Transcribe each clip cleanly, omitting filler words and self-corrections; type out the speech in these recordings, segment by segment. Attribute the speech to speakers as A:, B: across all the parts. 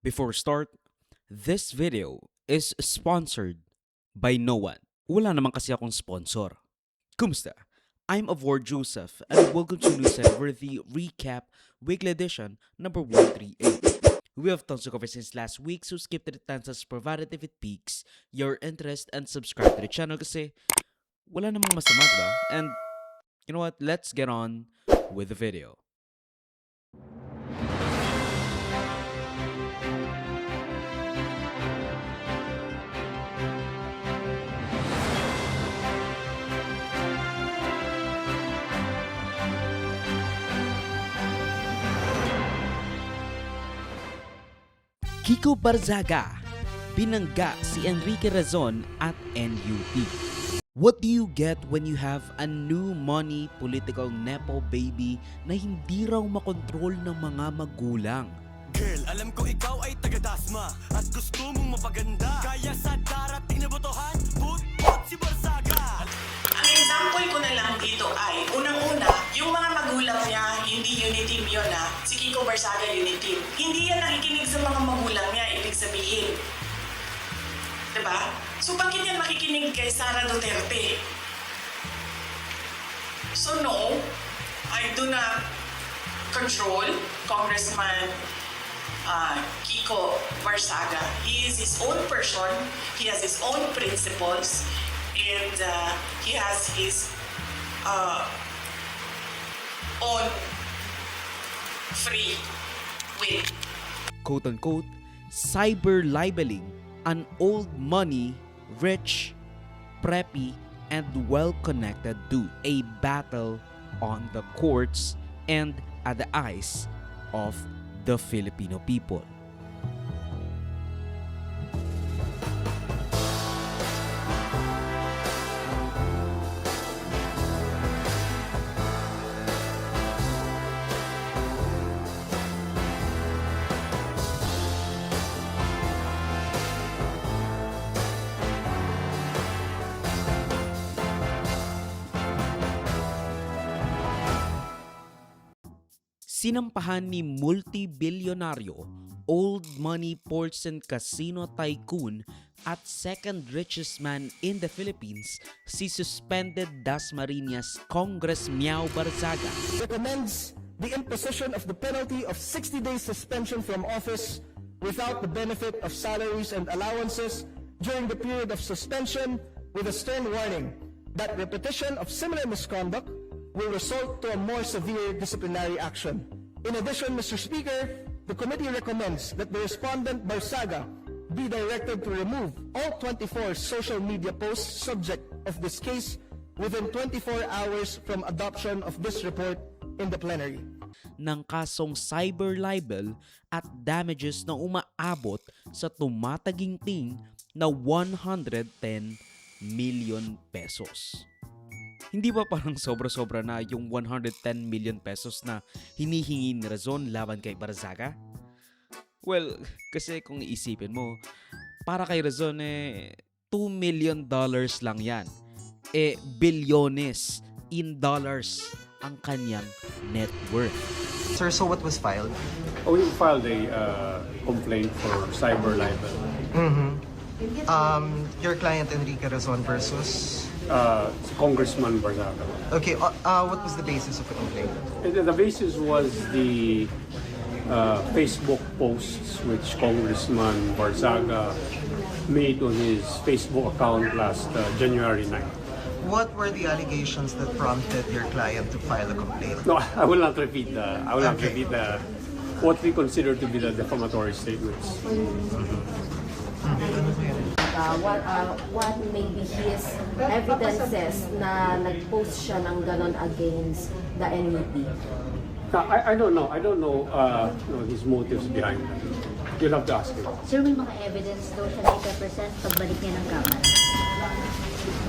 A: Before we start, this video is sponsored by no one. Wala naman kasi akong sponsor. Kumusta? I'm Avor Joseph and welcome to News and Worthy Recap Weekly Edition number 138. We have tons to cover since last week, so skip to the chances provided if it piques your interest and subscribe to the channel kasi wala namang masama, diba? And you know what? Let's get on with the video. Kiko Barzaga, binangga si Enrique Razon at NUP. What do you get when you have a new money political nepo baby na hindi raw makontrol ng mga magulang?
B: Girl, alam ko ikaw ay taga-dasma at gusto mong mapaganda. Kaya sa darating na botohan, put si Barzaga.
C: Ang example ko na lang dito ay, unang-una, yung mga magulang niya, hindi uniteam yun si Kiko Barzaga uniteam. Hindi yan nakikinig sa mga magulang niya, ibig sabihin. Diba? So bakit yan makikinig kay Sara Duterte? So no, I do not control Congressman Kiko Barzaga. He is his own person, he has his own principles, and he has his own free will.
A: Quote-unquote, cyber libeling an old money, rich, preppy, and well-connected dude. A battle on the courts and at the eyes of the Filipino people. Sinampahan ni multi-bilyonaryo, old money ports and casino tycoon at second richest man in the Philippines si suspended Dasmariñas Congress Miao Barzaga.
D: Recommends the imposition of the penalty of 60 days suspension from office without the benefit of salaries and allowances during the period of suspension, with a stern warning that repetition of similar misconduct will result to a more severe disciplinary action. In addition, Mr. Speaker, the committee recommends that the respondent Barzaga be directed to remove all 24 social media posts subject of this case within 24 hours from adoption of this report in the plenary.
A: Ng kasong cyber libel at damages na umaabot sa tumataginting na 110 million pesos. Hindi ba parang sobra-sobra na yung 110 million pesos na hinihingi ni Razon laban kay Barzaga? Well, kasi kung iisipin mo, para kay Razon $2 million lang yan. Bilyones in dollars ang kanyang net worth.
E: Sir, so what was filed?
F: We filed a complaint for cyber libel.
E: Your client Enrique Razon versus...
F: Congressman Barzaga.
E: Okay, what was the basis of the complaint?
F: The basis was the Facebook posts which Congressman Barzaga made on his Facebook account last January 9th.
E: What were the allegations that prompted your client to file a complaint?
F: No, I will not repeat
E: Okay.
F: what we consider to be the defamatory statements.
G: What may be his evidences na nag-post siya ng ganon against the NUP?
F: I don't know. I don't know his motives behind that. You'll have to ask him.
H: Sir, may mga evidence daw siya na ipapresent pagbalik niya ng Kamara.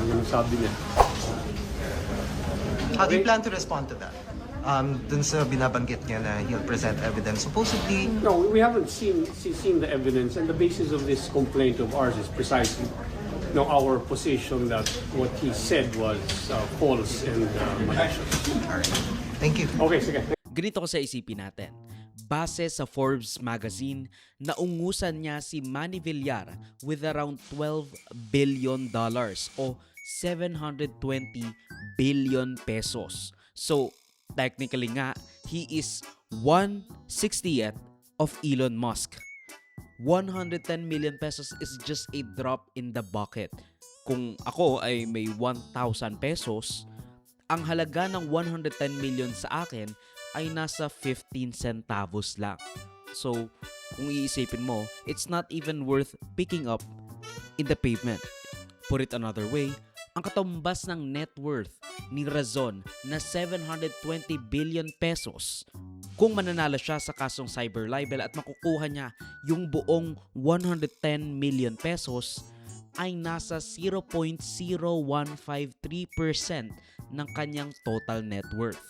F: Ano sabi niya?
E: How do you plan to respond to that? Dun sa binabanggit niya na he'll present evidence. Supposedly,
F: No, we haven't seen the evidence, and the basis of this complaint of ours is precisely our position that what he said was false and malicious.
E: alright. Thank you.
F: Okay, sige.
A: Ganito ko sa isipin natin. Base sa Forbes magazine, naungusan niya si Manny Villar with around $12 billion o 720 billion pesos. So, technically nga, he is 1/60th of Elon Musk. 110 million pesos is just a drop in the bucket. Kung ako ay may 1,000 pesos, ang halaga ng 110 million sa akin ay nasa 15 centavos lang. So, kung iisipin mo, it's not even worth picking up in the pavement. Put it another way, ang katumbas ng net worth ni Razon na 720 billion pesos, kung mananalo siya sa kasong cyber libel at makukuha niya yung buong 110 million pesos, ay nasa 0.0153% ng kanyang total net worth.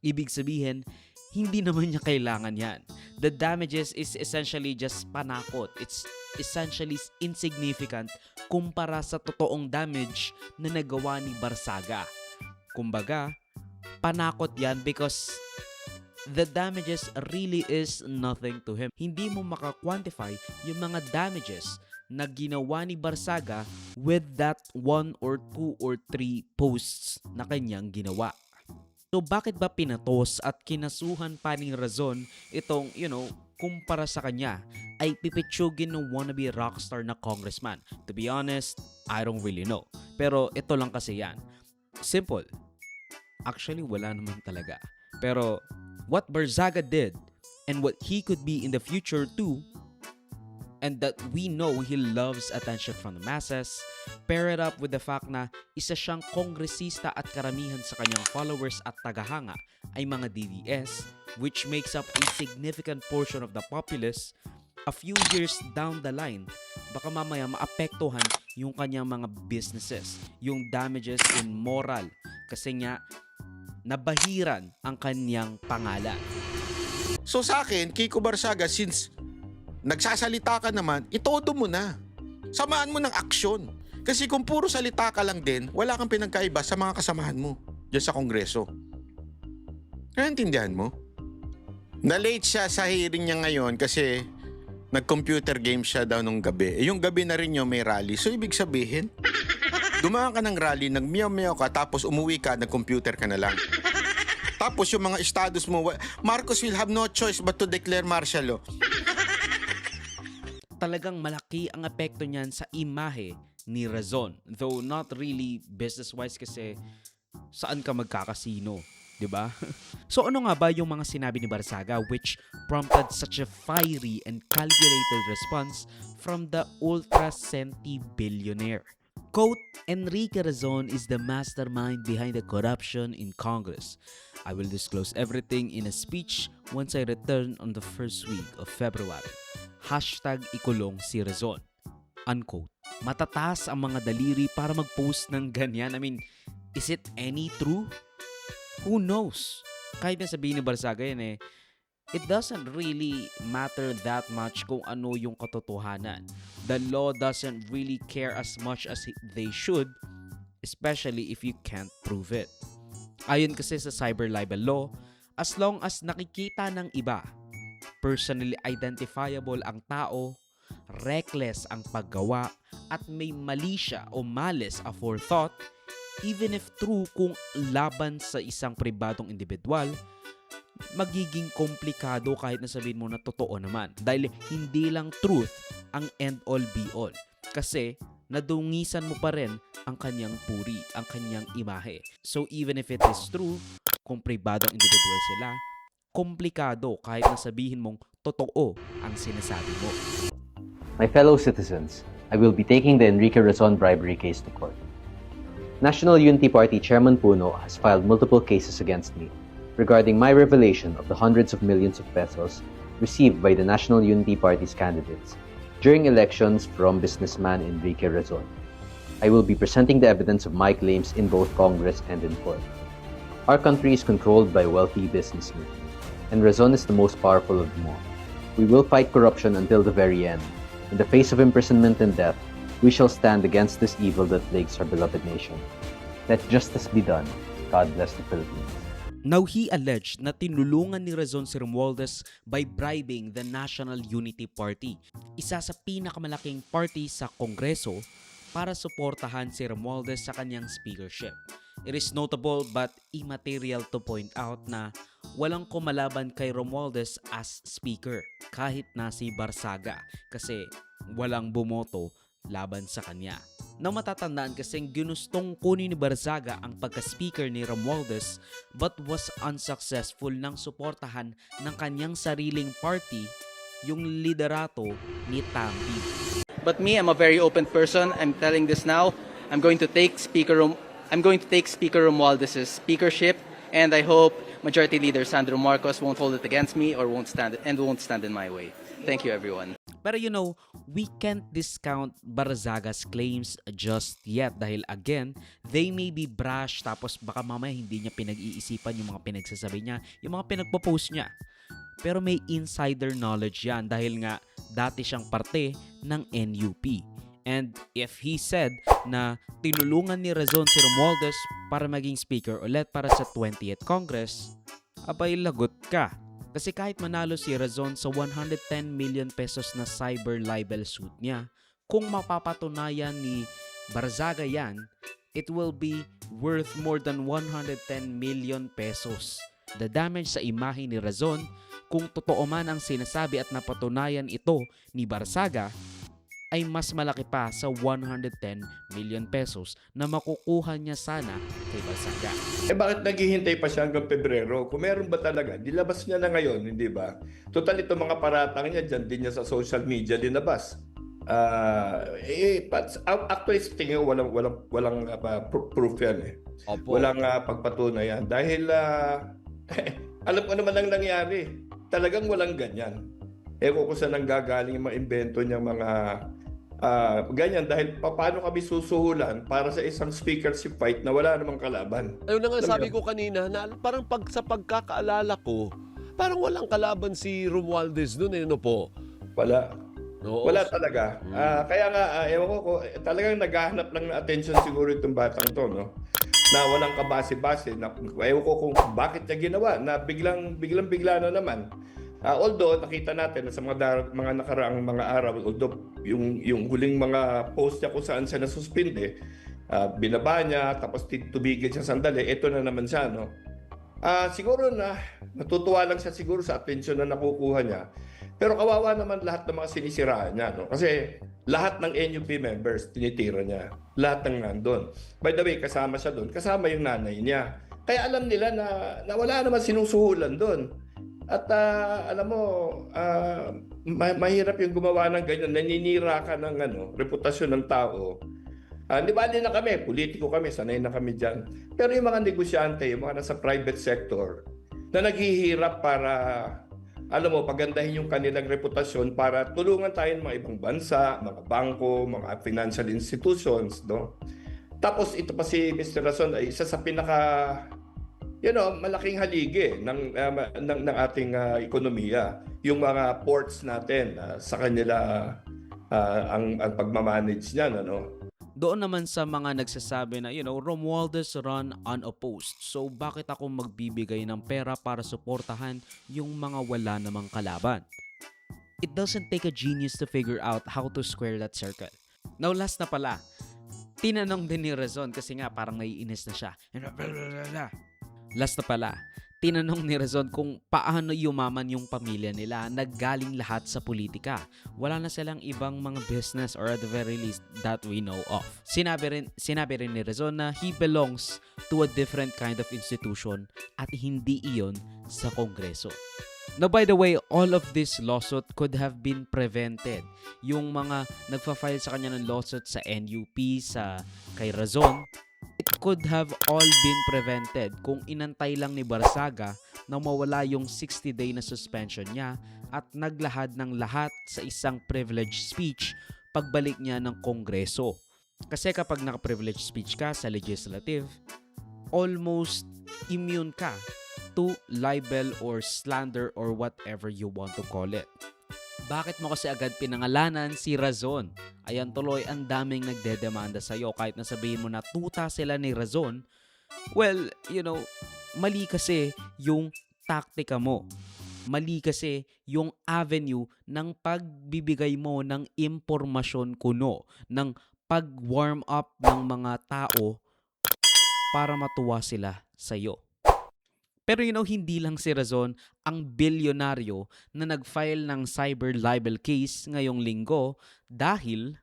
A: Ibig sabihin, hindi naman niya kailangan yan. The damages is essentially just panakot. It's essentially insignificant kumpara sa totoong damage na nagawa ni Barsaga. Kumbaga, panakot yan because the damages really is nothing to him. Hindi mo maka-quantify yung mga damages na ginawa ni Barsaga with that 1 or 2 or 3 posts na kanyang ginawa. So bakit ba pinatos at kinasuhan pa ni Razon itong, kumpara sa kanya ay pipitsugin ng wannabe rockstar na congressman? To be honest, I don't really know. Pero ito lang kasi yan. Simple. Actually, wala naman talaga. Pero what Barzaga did and what he could be in the future too, and that we know he loves attention from the masses, pair it up with the fact na isa siyang kongresista at karamihan sa kanyang followers at tagahanga ay mga DDS, which makes up a significant portion of the populace. A few years down the line, baka mamaya maapektuhan yung kanyang mga businesses, yung damages in moral, kasi nga nabahiran ang kanyang pangalan.
I: So sa akin, Kiko Barsaga, since nagsasalita ka naman, itodo mo na. Samahan mo ng aksyon. Kasi kung puro salita ka lang din, wala kang pinagkaiba sa mga kasamahan mo dyan sa Kongreso. Naintindihan mo? Na-late siya sa hearing niya ngayon kasi nag-computer game siya daw nung gabi. Yung gabi na rin yung may rally. So ibig sabihin, dumaan ka ng rally, nag-meow-meow ka, tapos umuwi ka, nag-computer ka na lang. Tapos yung mga estados mo, Marcos will have no choice but to declare martial law.
A: Talagang malaki ang epekto niyan sa imahe ni Razon. Though not really business-wise kasi saan ka magkakasino, di ba? So ano nga ba yung mga sinabi ni Barsaga which prompted such a fiery and calculated response from the ultra-senti billionaire? Quote, Enrique Razon is the mastermind behind the corruption in Congress. I will disclose everything in a speech once I return on the first week of February. #ikulong si Razon. Unquote. Matataas ang mga daliri para mag-post ng ganyan. I mean, is it any true? Who knows? Kahit na sabihin ni Barsaga yan it doesn't really matter that much kung ano yung katotohanan. The law doesn't really care as much as they should, especially if you can't prove it. Ayon kasi sa cyber libel law, as long as nakikita ng iba, personally identifiable ang tao, reckless ang paggawa, at may mali siya o malice aforethought, even if true kung laban sa isang pribadong individual, magiging komplikado kahit na sabihin mo na totoo naman. Dahil hindi lang truth ang end all be all. Kasi nadungisan mo pa rin ang kanyang puri, ang kanyang imahe. So even if it is true, kung pribadong individual sila, komplikado kahit na sabihin mong totoo ang sinasabi mo.
J: My fellow citizens, I will be taking the Enrique Razon bribery case to court. National Unity Party Chairman Puno has filed multiple cases against me regarding my revelation of the hundreds of millions of pesos received by the National Unity Party's candidates during elections from businessman Enrique Razon. I will be presenting the evidence of my claims in both Congress and in court. Our country is controlled by wealthy businessmen, and Razon is the most powerful of them all. We will fight corruption until the very end. In the face of imprisonment and death, we shall stand against this evil that plagues our beloved nation. Let justice be done. God bless the Philippines.
A: Now, he alleged na tinulungan ni Razon si Romualdez by bribing the National Unity Party, isa sa pinakamalaking party sa Kongreso, para suportahan si Romualdez sa kanyang speakership. It is notable but immaterial to point out na walang kumalaban kay Romualdez as speaker kahit na si Barsaga kasi walang bumoto laban sa kanya. Na matatandaan kasing ginustong kunin ni Barzaga ang pagka-speaker ni Romualdez but was unsuccessful nang suportahan ng kanyang sariling party yung liderato ni Tambi.
K: But me, I'm a very open person. I'm telling this now. I'm going to take Speaker Romualdez's speakership, and I hope Majority Leader Sandro Marcos won't hold it against me or won't stand in my way. Thank you, everyone.
A: Pero we can't discount Barzaga's claims just yet dahil again, they may be brash tapos baka mamaya hindi niya pinag-iisipan yung mga pinagsasabi niya, yung mga pinagpo-post niya. Pero may insider knowledge yan dahil nga dati siyang parte ng NUP. And if he said na tinulungan ni Razon si Romualdez para maging speaker ulit para sa 20th Congress, abay lagot ka. Kasi kahit manalo si Razon sa 110 million pesos na cyber libel suit niya, kung mapapatunayan ni Barzaga yan, it will be worth more than 110 million pesos. The damage sa imahe ni Razon, kung totoo man ang sinasabi at napatunayan ito ni Barzaga, ay mas malaki pa sa 110 million pesos na makukuha niya sana kay Barzaga.
L: Bakit naghihintay pa siya hanggang Pebrero? Kung meron ba talaga, dilabas niya na ngayon, hindi ba? Total, ito mga paratang niya, dyan din niya sa social media dinabas. Actually, tingin ko walang proof yan eh.
A: Opo.
L: Walang pagpatunay yan. Dahil alam ko naman ang nangyari. Talagang walang ganyan. Ewan ko saan nanggagaling yung mga invento niya mga ganyan dahil paano kami susuhulan para sa isang speakership fight na wala namang kalaban.
M: Ayun na nga sabi ko kanina na parang sa pagkakaalala ko, parang walang kalaban si Romualdez doon no po?
L: Wala.
M: Oo.
L: Wala talaga. Kaya nga, ewan ko, talagang naghahanap lang ng attention siguro itong batang to, no? Na walang kabase-base. Ewan ko kung bakit niya ginawa na biglang-bigla na naman. Although nakita natin sa mga nakaraang mga araw, although yung huling mga post niya kung saan siya nasuspinde, binaba niya, tapos tubigil siya sandali, ito na naman siya, no? Siguro na natutuwa lang siya siguro sa attention na nakukuha niya. Pero kawawa naman lahat ng mga sinisiraan niya, no? Kasi lahat ng NUP members tinitira niya. Lahat ng nandun. By the way, kasama siya doon. Kasama yung nanay niya. Kaya alam nila na wala naman sinusuhulan doon. At alam mo, mahirap yung gumawa ng ganyan. Naninira ka ng reputasyon ng tao. Di bali na kami, politiko kami, sanay na kami dyan. Pero yung mga negosyante, yung mga nasa private sector, na naghihirap para, alam mo, pagandahin yung kanilang reputasyon para tulungan tayo ng mga ibang bansa, mga bangko, mga financial institutions, no? Tapos ito pa si Mr. Razon ay isa sa malaking haligi ng ating ekonomiya, yung mga ports natin sa kanila ang pagmamanage niyan, ano.
A: Doon naman sa mga nagsasabi na, Romualdez run unopposed. So bakit ako magbibigay ng pera para suportahan yung mga wala namang kalaban? It doesn't take a genius to figure out how to square that circle. Now last na pala, tinanong din ni Razon kasi nga parang naiinis na siya. Last na pala, tinanong ni Razon kung paano yumaman yung pamilya nila na galing lahat sa politika. Wala na silang ibang mga business or at the very least that we know of. Sinabi rin ni Razon na he belongs to a different kind of institution at hindi iyon sa Kongreso. Now by the way, all of this lawsuit could have been prevented. Yung mga nagfa-file sa kanya ng lawsuit sa NUP, kay Razon, it could have all been prevented kung inantay lang ni Barzaga na mawala yung 60-day na suspension niya at naglahad ng lahat sa isang privilege speech pagbalik niya ng Kongreso. Kasi kapag naka-privilege speech ka sa legislative, almost immune ka to libel or slander or whatever you want to call it. Bakit mo kasi agad pinangalanan si Razon? Ayan tuloy, ang daming nagdedemanda sa'yo kahit nasabihin mo na tuta sila ni Razon. Well, mali kasi yung taktika mo. Mali kasi yung avenue ng pagbibigay mo ng impormasyon kuno, ng pag-warm up ng mga tao para matuwa sila sa'yo. Pero hindi lang si Razon ang bilyonaryo na nag-file ng cyber libel case ngayong linggo dahil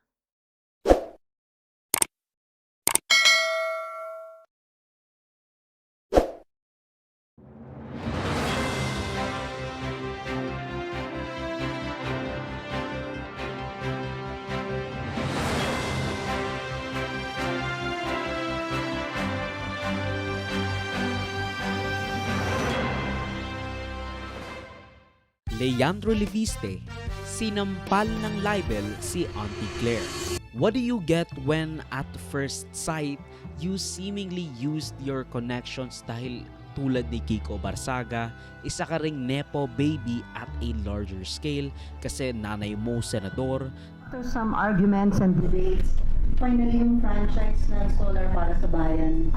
A: Leandro Leviste, sinampal ng libel si Auntie Claire. What do you get when at first sight, you seemingly used your connections dahil tulad ni Kiko Barsaga, isa ka ring nepo baby at a larger scale kasi nanay mo senador.
N: After some arguments and debates, finally yung franchise ng Solar para sa Bayan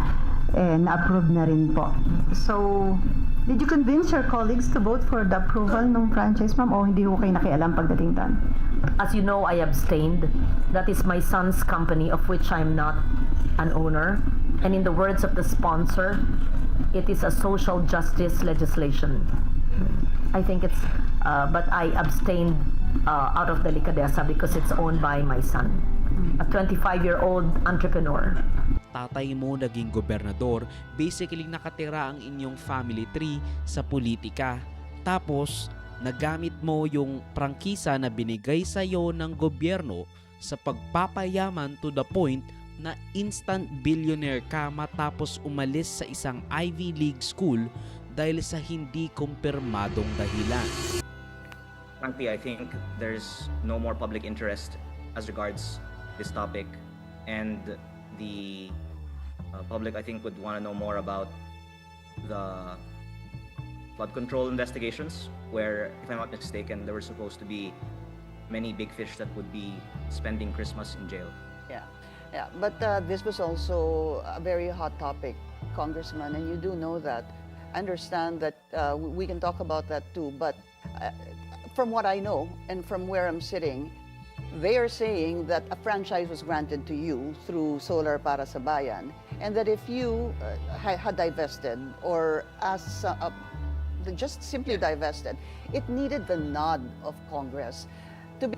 N: na-approve na rin po. So, did you convince your colleagues to vote for the approval ng franchise, ma'am, o hindi ko kayo nakialam pagdating doon?
O: As you know, I abstained. That is my son's company, of which I'm not an owner. And in the words of the sponsor, it is a social justice legislation. I think it's, but I abstained out of delicadeza because it's owned by my son, a 25-year-old entrepreneur.
A: Tatay mo naging gobernador, basically nakatira ang inyong family tree sa politika. Tapos, nagamit mo yung prangkisa na binigay sa'yo ng gobyerno sa pagpapayaman to the point na instant billionaire ka matapos umalis sa isang Ivy League school dahil sa hindi kumpirmadong dahilan.
P: Frankly, I think there's no more public interest as regards this topic, and the public, I think, would want to know more about the flood control investigations, where, if I'm not mistaken, there were supposed to be many big fish that would be spending Christmas in jail.
Q: Yeah, but this was also a very hot topic, Congressman, and you do know that. I understand that we can talk about that too, but from what I know and from where I'm sitting, they are saying that a franchise was granted to you through Solar para sa Bayan, and that if you had divested or just simply divested, it needed the nod of Congress to be.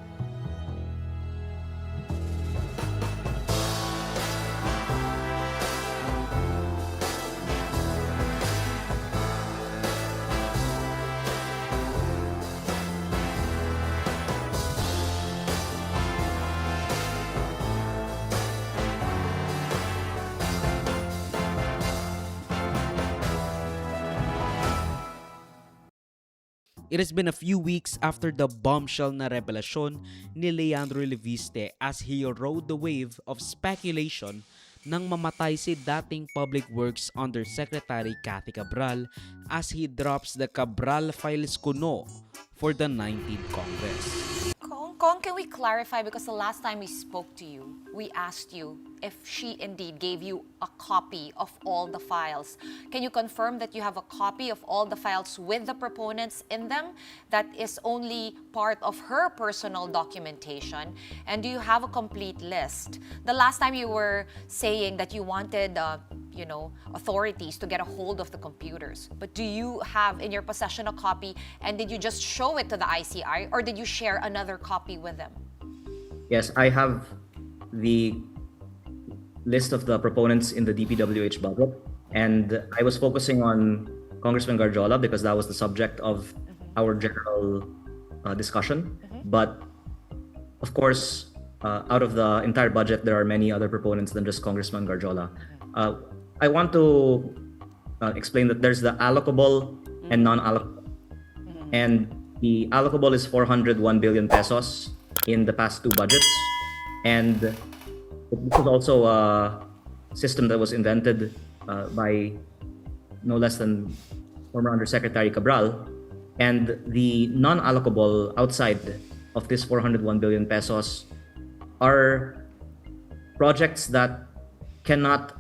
A: It has been a few weeks after the bombshell na revelasyon ni Leandro Leviste as he rode the wave of speculation nang mamatay si dating Public Works Undersecretary Cathy Cabral as he drops the Cabral files kuno for the 19th Congress.
R: Kong, can we clarify, because the last time we spoke to you, we asked you if she indeed gave you a copy of all the files. Can you confirm that you have a copy of all the files with the proponents in them? That is only part of her personal documentation. And do you have a complete list? The last time you were saying that you wanted authorities to get a hold of the computers. But do you have in your possession a copy, and did you just show it to the ICI, or did you share another copy with them?
P: Yes, I have the list of the proponents in the DPWH budget, and I was focusing on Congressman Garjola because that was the subject of our general discussion. But of course, out of the entire budget, there are many other proponents than just Congressman Garjola. I want to explain that there's the allocable and non-allocable. And the allocable is 401 billion pesos in the past two budgets. And this was also a system that was invented by no less than former Undersecretary Cabral. And the non-allocable outside of this 401 billion pesos are projects that cannot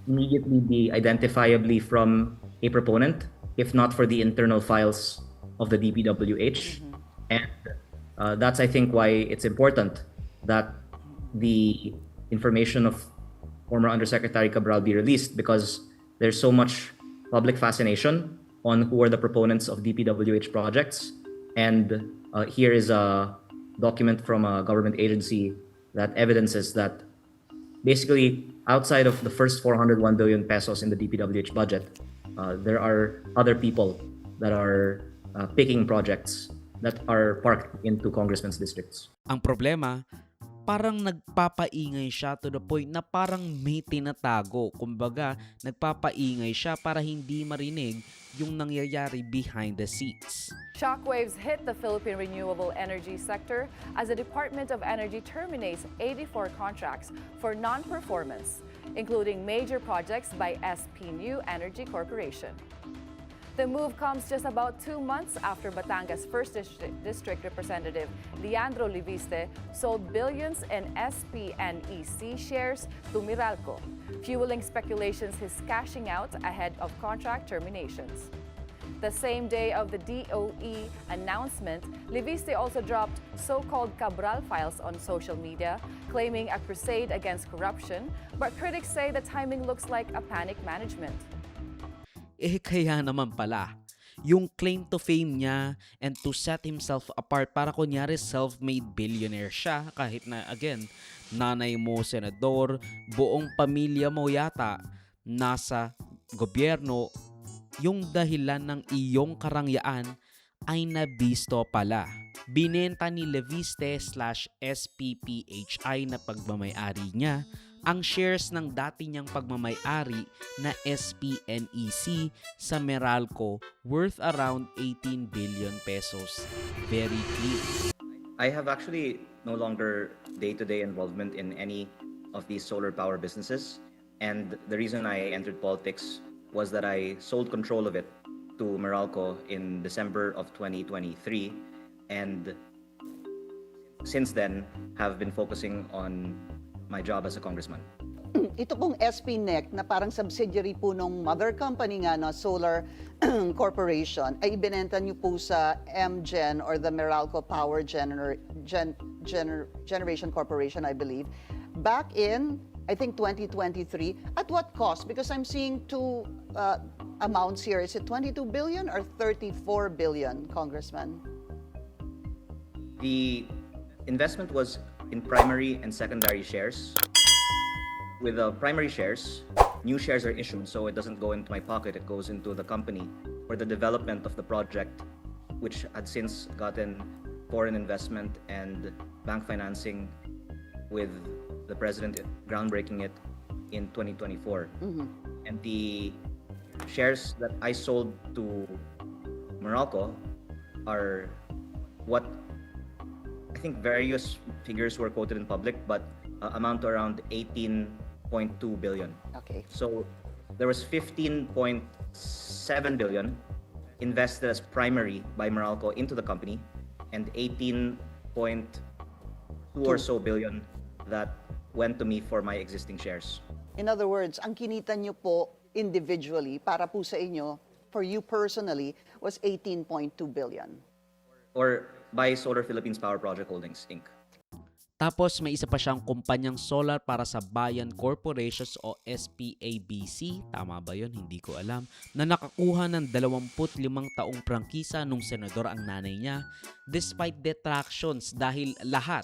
P: immediately be identifiably from a proponent, if not for the internal files of the DPWH. And that's, I think, why it's important that the information of former Undersecretary Cabral be released, because there's so much public fascination on who are the proponents of DPWH projects. And here is a document from a government agency that evidences that basically outside of the first 401 billion pesos in the DPWH budget, there are other people that are picking projects that are parked into congressmen's districts.
A: Ang problema, parang nagpapaingay siya to the point na parang may tinatago. Kumbaga, nagpapaingay siya para hindi marinig yung nangyayari behind the scenes.
S: Shockwaves hit the Philippine renewable energy sector as the Department of Energy terminates 84 contracts for non-performance, including major projects by SP New Energy Corporation. The move comes just about 2 months after Batangas 1st District Representative Leandro Liviste sold billions in SP and EC shares to Meralco, fueling speculations he's cashing out ahead of contract terminations. The same day of the DOE announcement, Liviste also dropped so-called Cabral files on social media, claiming a crusade against corruption, but critics say the timing looks like a panic management.
A: Kaya naman pala, yung claim to fame niya and to set himself apart para kunyari self-made billionaire siya, kahit na again, nanay mo senador, buong pamilya mo yata nasa gobyerno, yung dahilan ng iyong karangyaan ay nabisto pala. Binenta ni Leviste/SPPHI na pagmamay-ari niya ang shares ng dati niyang pagmamay-ari na SPNEC sa Meralco worth around 18 billion pesos. Very clear.
P: I have actually no longer day-to-day involvement in any of these solar power businesses. And the reason I entered politics was that I sold control of it to Meralco in December of 2023. And since then, have been focusing on my job as a congressman.
Q: Ito pong SPNEC na parang subsidiary po ng mother company nga na Solar Corporation ay ibinenta niyo po sa MGen or the Meralco Power Generation Corporation, I believe, back in, I think, 2023. At what cost? Because I'm seeing two amounts here. Is it 22 billion or 34 billion, Congressman?
P: The investment was in primary and secondary shares. With the primary shares, new shares are issued, so it doesn't go into my pocket, it goes into the company for the development of the project, which had since gotten foreign investment and bank financing, with the president groundbreaking it in 2024. And the shares that I sold to Meralco are what I think various figures were quoted in public, but amount to around 18.2 billion.
Q: Okay.
P: So there was 15.7 billion invested as primary by Meralco into the company, and 18.2 or so billion that went to me for my existing shares.
Q: In other words, ang kinita niyo po individually para po sa inyo, for you personally, was 18.2 billion.
P: Or by Solar Philippines Power Project Holdings, Inc.
A: Tapos may isa pa siyang kumpanyang solar para sa Bayan Corporations o SPABC, tama ba yun? Hindi ko alam, na nakakuha ng 25 taong prangkisa nung senador ang nanay niya, despite detractions dahil lahat,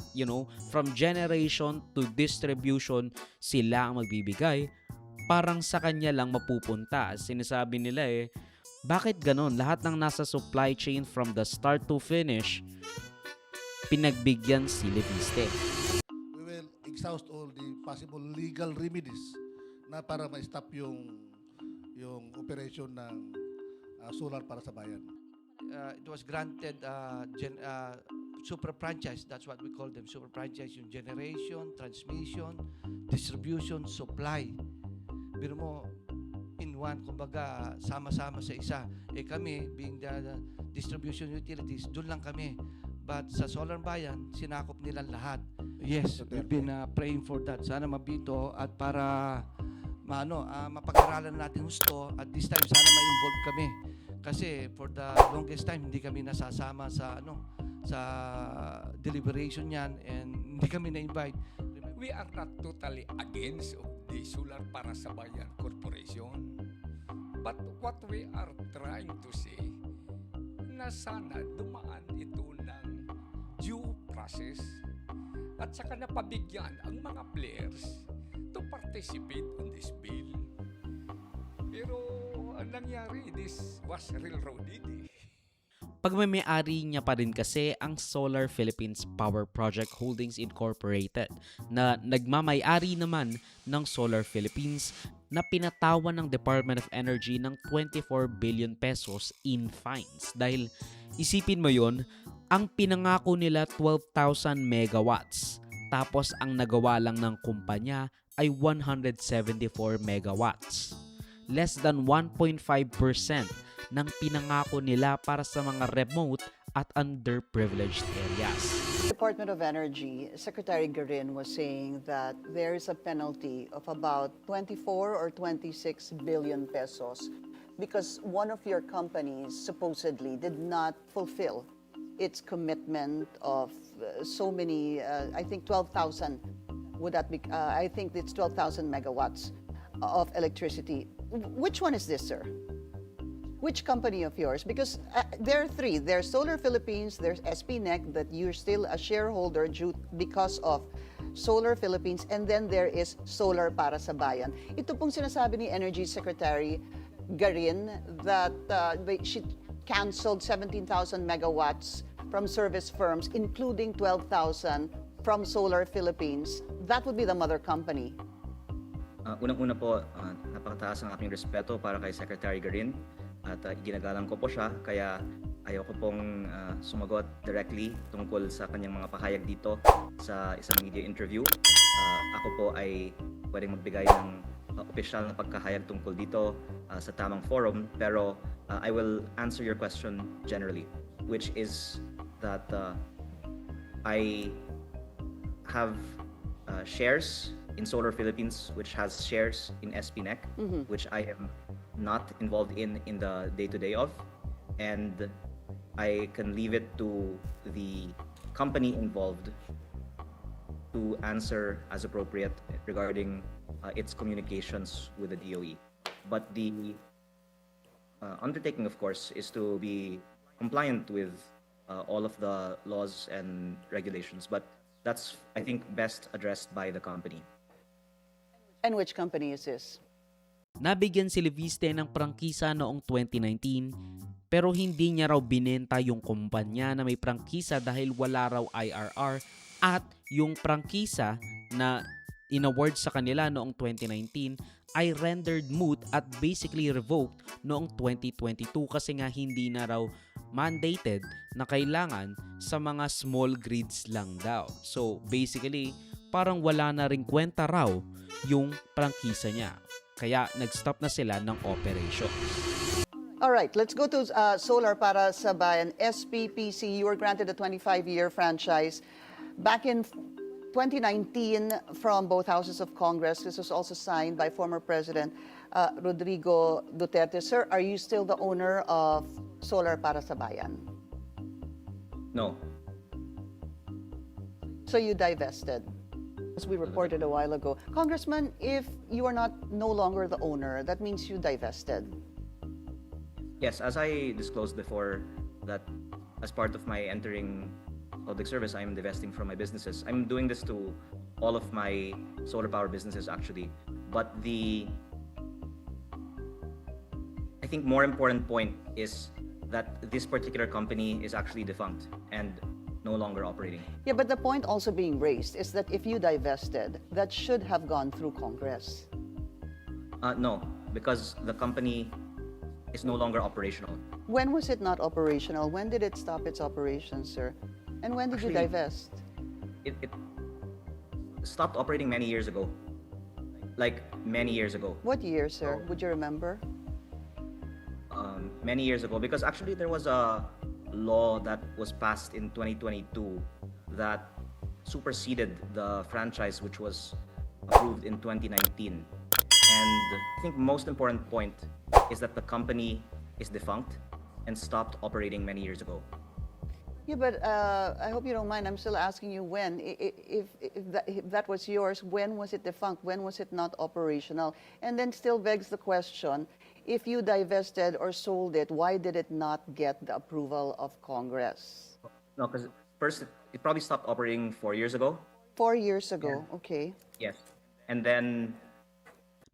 A: from generation to distribution, sila ang magbibigay, parang sa kanya lang mapupunta. Sinasabi nila bakit ganon? Lahat ng nasa supply chain from the start to finish, pinagbigyan si Liviste.
T: We will exhaust all the possible legal remedies na para ma-stop yung operation ng solar para sa bayan.
U: It was granted super franchise, that's what we call them, super franchise, yung generation, transmission, distribution, supply. Pero mo, in one, kumbaga, sama-sama sa isa. Kami, being the distribution utilities, doon lang kami. But sa Solar Bayan, sinakop nila lahat. Yes, we've been praying for that. Sana mabito at para mapag-aralan natin gusto at this time sana ma-involve kami. Kasi for the longest time hindi kami nasasama sa sa deliberation niyan and hindi kami na-invite.
B: We are not totally against of the Solar Para sa Bayan Corporation. But what we are trying to say, na sana dumaan ito ng due process at saka napabigyan ang mga players to participate on this bill. Pero ang nangyari, this was railroaded eh.
A: Pagmamayari niya pa rin kasi ang Solar Philippines Power Project Holdings Incorporated na nagmamayari naman ng Solar Philippines na pinatawan ng Department of Energy ng 24 billion pesos in fines. Dahil isipin mo yon, ang pinangako nila 12,000 megawatts tapos ang nagawa lang ng kumpanya ay 174 megawatts. Less than 1.5% ng pinangako nila para sa mga remote at underprivileged areas.
Q: Department of Energy, Secretary Garin was saying that there is a penalty of about 24 or 26 billion pesos because one of your companies supposedly did not fulfill its commitment of so many, I think 12,000, would that be, I think it's 12,000 megawatts of electricity. Which one is this, sir? Which company of yours? Because there are three. There's Solar Philippines, there's SPNEC that you're still a shareholder because of Solar Philippines, and then there is Solar Para sa Bayan. Ito pong sinasabi ni Energy Secretary Garin that she canceled 17,000 megawatts from service firms, including 12,000 from Solar Philippines. That would be the mother company.
P: Unang-una po, napakataas ang aking respeto para kay Secretary Garin at ginagalang ko po siya kaya ayaw ko pong sumagot directly tungkol sa kanyang mga pahayag dito sa isang media interview. Ako po ay pwedeng magbigay ng opisyal na pagkahayag tungkol dito sa tamang forum pero I will answer your question generally, which is that I have shares in Solar Philippines, which has shares in SPNEC, which I am not involved in the day-to-day of, and I can leave it to the company involved to answer as appropriate regarding its communications with the DOE. But the undertaking, of course, is to be compliant with all of the laws and regulations, but that's, I think, best addressed by the company.
Q: And which company is this?
A: Nabigyan si Leviste ng prangkisa noong 2019 pero hindi niya raw binenta yung kumpanya na may prangkisa dahil wala raw IRR at yung prangkisa na inaward sa kanila noong 2019 ay rendered moot at basically revoked noong 2022 kasi nga hindi na raw mandated na kailangan sa mga small grids lang daw. So basically parang wala na ring kwenta raw yung prangkisa niya. Kaya nag-stop na sila ng operation.
Q: All right, let's go to Solar Para sa Bayan, SPPC. You were granted a 25-year franchise. Back in 2019 from both houses of Congress, this was also signed by former President Rodrigo Duterte. Sir, are you still the owner of Solar Para sa Bayan?
P: No.
Q: So you divested? As we reported a while ago. Congressman, if you are no longer the owner, that means you divested.
P: Yes, as I disclosed before, that as part of my entering public service, I am divesting from my businesses. I'm doing this to all of my solar power businesses actually. But I think more important point is that this particular company is actually defunct and no longer operating.
Q: Yeah, but the point also being raised is that if you divested, that should have gone through Congress.
P: No, because the company is no longer operational.
Q: When was it not operational? When did it stop its operations, sir? And when did you divest?
P: It stopped operating many years ago. Like many years ago.
Q: What year, sir? Would you remember?
P: Many years ago, because actually there was a law that was passed in 2022 that superseded the franchise which was approved in 2019. And I think most important point is that the company is defunct and stopped operating many years ago.
Q: Yeah, but I hope you don't mind. I'm still asking you when. If that was yours, when was it defunct? When was it not operational? And then still begs the question, if you divested or sold it, why did it not get the approval of Congress?
P: No, because first it probably stopped operating 4 years ago.
Q: 4 years ago, okay.
P: Yes. And then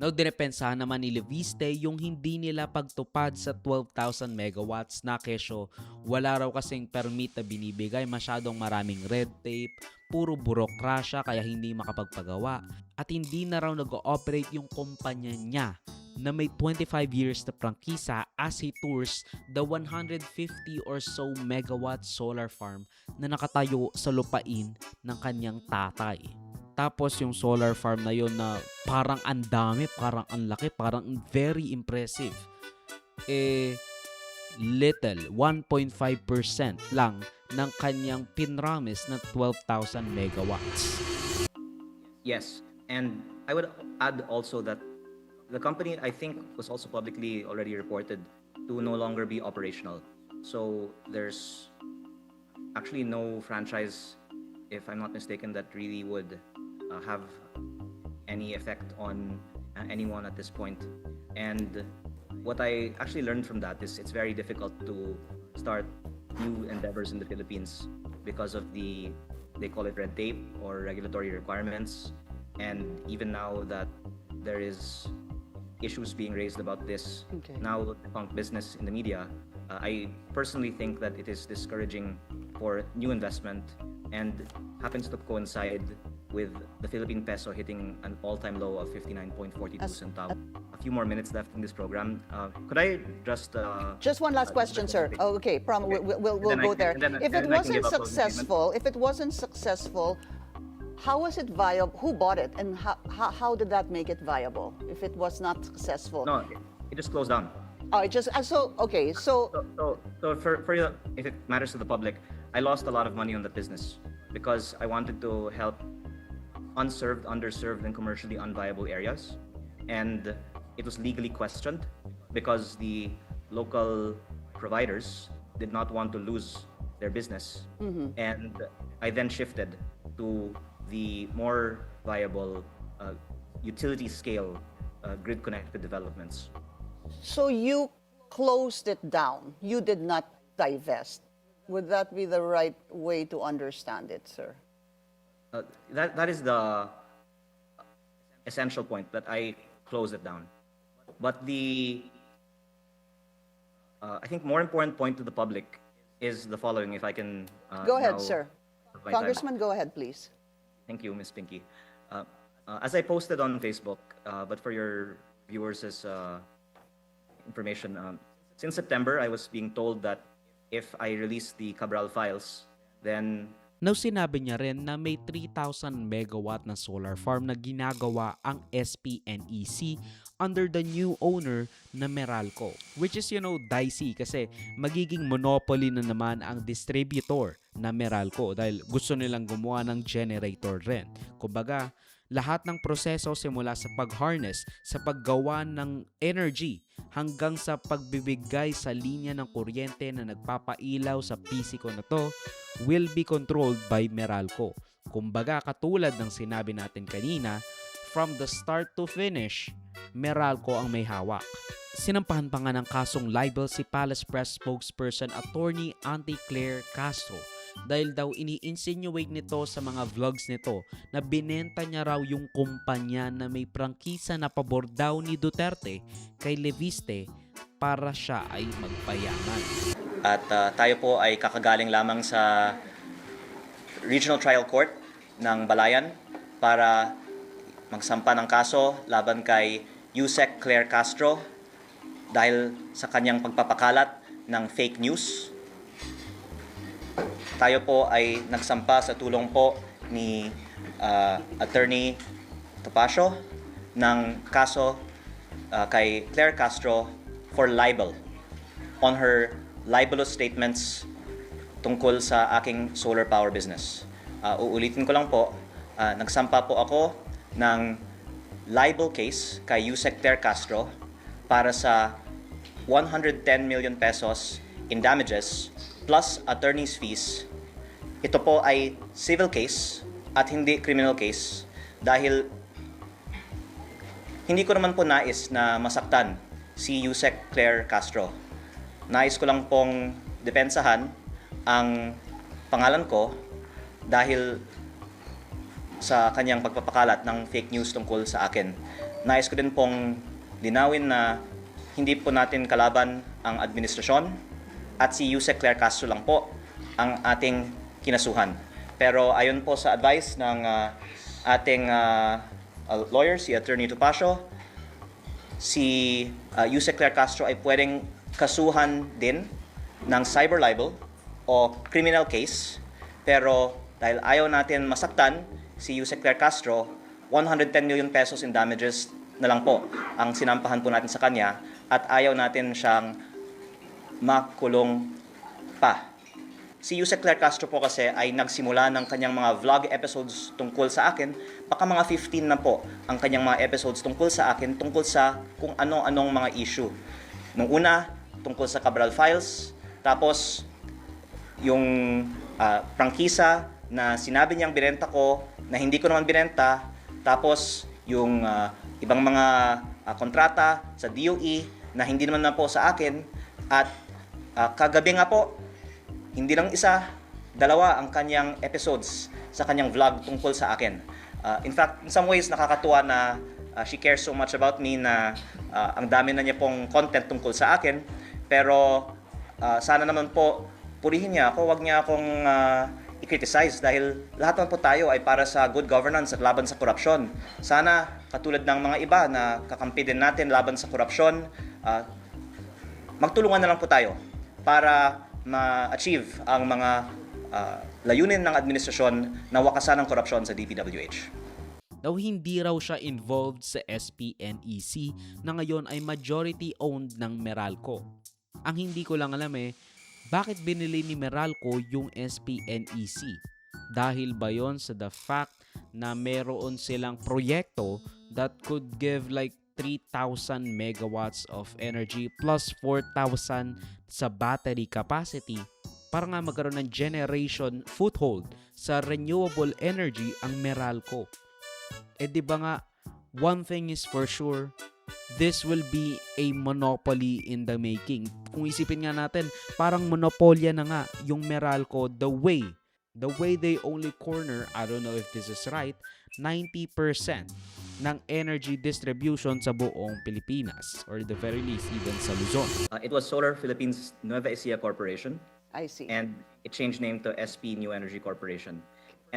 A: Now, dinepensahan naman ni Leviste yung hindi nila pagtupad sa 12,000 megawatts na kesyo wala raw kasing permit na binibigay, masyadong maraming red tape, puro burokrasya kaya hindi makapagpagawa at hindi na raw nag-ooperate yung kumpanya niya na may 25 years na prangkisa as he tours the 150 or so megawatt solar farm na nakatayo sa lupain ng kanyang tatay. Tapos yung solar farm na yun na parang ang dami, parang ang laki, parang very impressive. Little, 1.5% lang ng kanyang pinramis na 12,000 megawatts.
P: yes, and I would add also that the company, I think, was also publicly already reported to no longer be operational. So there's actually no franchise, if I'm not mistaken, that really would have any effect on anyone at this point. And what I actually learned from that is it's very difficult to start new endeavors in the Philippines because of they call it red tape or regulatory requirements. And even now that there is issues being raised about this now defunct business in the media, I personally think that it is discouraging for new investment and happens to coincide with the Philippine peso hitting an all-time low of 59.42 centavos. A few more minutes left in this program. Could I just
Q: one last question, sir. Oh, okay, we'll go there. If it wasn't successful, how was it viable? Who bought it, and how did that make it viable? If it was not successful,
P: no, it just closed down.
Q: Oh, it just okay. So
P: for you, if it matters to the public, I lost a lot of money on that business because I wanted to help unserved, underserved, and commercially unviable areas, and it was legally questioned because the local providers did not want to lose their business, and I then shifted to the more viable utility scale grid connected developments.
Q: So you closed it down. You did not divest. Would that be the right way to understand it, sir?
P: That is the essential point, that I closed it down. But the I think more important point to the public is the following, if I can
Q: go ahead,
P: now
Q: sir.
P: my
Q: Congressman,
P: time.
Q: go ahead, please.
P: Thank you, Ms. Pinky. As I posted on Facebook, but for your viewers as information, since September, I was being told that if I release the Cabral files, then
A: Now, sinabi niya rin na may 3,000 megawatt na solar farm na ginagawa ang SPNEC under the new owner na Meralco. Which is, dicey kasi magiging monopoly na naman ang distributor na Meralco dahil gusto nilang gumawa ng generator rin. Kumbaga, lahat ng proseso simula sa pag-harness, sa paggawa ng energy, hanggang sa pagbibigay sa linya ng kuryente na nagpapailaw sa pisiko na to will be controlled by Meralco. Kumbaga, katulad ng sinabi natin kanina, from the start to finish, Meralco ang may hawak. Sinampahan pa nga ng kasong libel si Palace Press spokesperson Attorney Auntie Claire Castro dahil daw ini-insinuate nito sa mga vlogs nito na binenta niya raw yung kumpanya na may prangkisa na pabor daw ni Duterte kay Leviste para siya ay magpayaman.
P: At tayo po ay kakagaling lamang sa Regional Trial Court ng Balayan para magsampa ng kaso laban kay Yusek Claire Castro dahil sa kanyang pagpapakalat ng fake news. Tayo po ay nagsampa sa tulong po ni Attorney Topacio ng kaso kay Claire Castro for libel on her libelous statements tungkol sa aking solar power business. Uulitin ko lang po, nagsampa po ako ng libel case kay Yusek Claire Castro para sa 110 million pesos in damages plus attorney's fees. Ito po ay civil case at hindi criminal case dahil hindi ko naman po nais na masaktan si Yusek Claire Castro. Nais ko lang pong depensahan ang pangalan ko dahil sa kanyang pagpapakalat ng fake news tungkol sa akin. Nais ko din pong linawin na hindi po natin kalaban ang administrasyon at si Yusek Claire Castro lang po ang ating kinasuhan. Pero ayon po sa advice ng ating lawyer, si Attorney Topacio, si Yusek Claire Castro ay pwedeng kasuhan din ng cyber libel o criminal case. Pero dahil ayaw natin masaktan si Yusek Claire Castro, 110 million pesos in damages na lang po ang sinampahan po natin sa kanya at ayaw natin siyang makulong pa. Si Yusek Claire Castro po kasi ay nagsimula ng kanyang mga vlog episodes tungkol sa akin. Baka mga 15 na po ang kanyang mga episodes tungkol sa akin, tungkol sa kung ano-anong mga issue. Nung una, tungkol sa Cabral Files, tapos yung prangkisa na sinabi niyang binenta ko na hindi ko naman binenta, tapos yung ibang mga kontrata sa DOE na hindi naman na po sa akin, at kagabi nga po, hindi lang isa, dalawa ang kanyang episodes sa kanyang vlog tungkol sa akin. In fact, in some ways, nakakatuwa na she cares so much about me na ang dami na niya pong content tungkol sa akin. Pero sana naman po, purihin niya ako, wag niya akong i-criticize dahil lahat naman po tayo ay para sa good governance at laban sa korupsyon. Sana, katulad ng mga iba na kakampi din natin laban sa korupsyon, magtulungan na lang po tayo para ma-achieve ang mga layunin ng administrasyon na wakasan ng korupsyon sa DPWH.
A: Daw hindi raw siya involved sa SPNEC na ngayon ay majority-owned ng Meralco. Ang hindi ko lang alam bakit binili ni Meralco yung SPNEC? Dahil ba yon sa the fact na meron silang proyekto that could give like 3,000 megawatts of energy plus 4,000 sa battery capacity para nga magkaroon ng generation foothold sa renewable energy ang Meralco. Di ba nga, one thing is for sure, this will be a monopoly in the making. Kung isipin nga natin, parang monopolya na nga yung Meralco the way they only corner, I don't know if this is right, 90% ng energy distribution sa buong Pilipinas, or the very least even sa Luzon.
P: It was Solar Philippines Nueva Ecija Corporation.
Q: I see.
P: And it changed name to SP New Energy Corporation.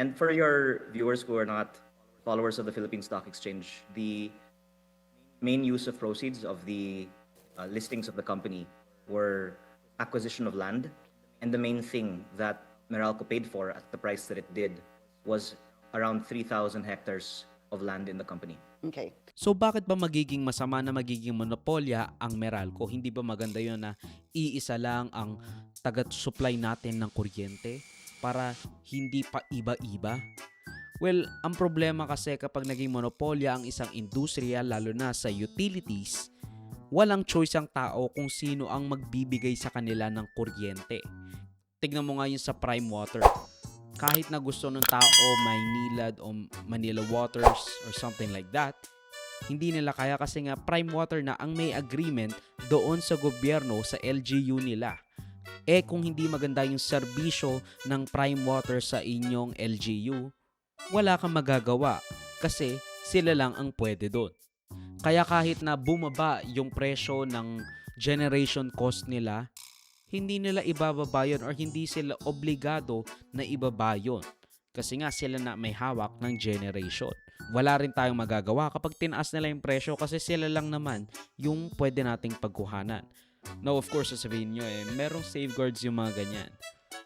P: And for your viewers who are not followers of the Philippine Stock Exchange, the main use of proceeds of the listings of the company were acquisition of land, and the main thing that Meralco paid for at the price that it did was around 3,000 hectares of land in the company.
Q: Okay.
A: So bakit ba magiging masama na magiging monopolya ang Meralco? Hindi ba maganda yun na iisa lang ang taga-supply natin ng kuryente para hindi pa iba-iba? Well, ang problema kasi kapag naging monopolya ang isang industriya, lalo na sa utilities, walang choice ang tao kung sino ang magbibigay sa kanila ng kuryente. Tignan mo nga yun sa Prime Water. Kahit na gusto ng tao Maynilad o Manila Waters or something like that, hindi nila kaya kasi nga Prime Water na ang may agreement doon sa gobyerno sa LGU nila. Kung hindi maganda yung serbisyo ng Prime Water sa inyong LGU, wala kang magagawa kasi sila lang ang pwede doon. Kaya kahit na bumaba yung presyo ng generation cost nila, hindi nila ibababa yun or hindi sila obligado na ibaba yun. Kasi nga sila na may hawak ng generation. Wala rin tayong magagawa kapag tinaas nila yung presyo kasi sila lang naman yung pwede nating pagkuhanan. Now of course sasabihin nyo merong safeguards yung mga ganyan.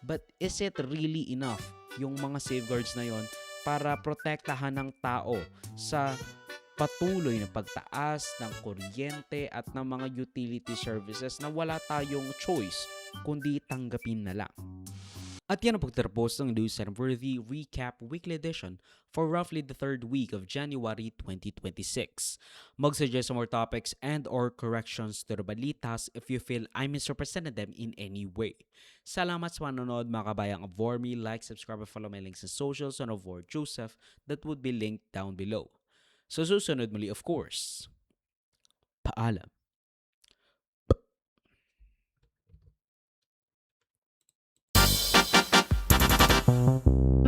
A: But is it really enough yung mga safeguards na yon para protektahan ng tao sa patuloy na pagtaas ng kuryente at ng mga utility services na wala tayong choice kundi tanggapin na lang? At yan ang pagtatapos ng News and Worthy Recap Weekly Edition for roughly the third week of January 2026. Mag-suggest more topics and or corrections to the balitas if you feel I misrepresented them in any way. Salamat sa panonood mga kabayang Avor me, like, subscribe, and follow my links sa socials on Avor Joseph that would be linked down below. So susunod muli of course. Paalam.
C: Thank you.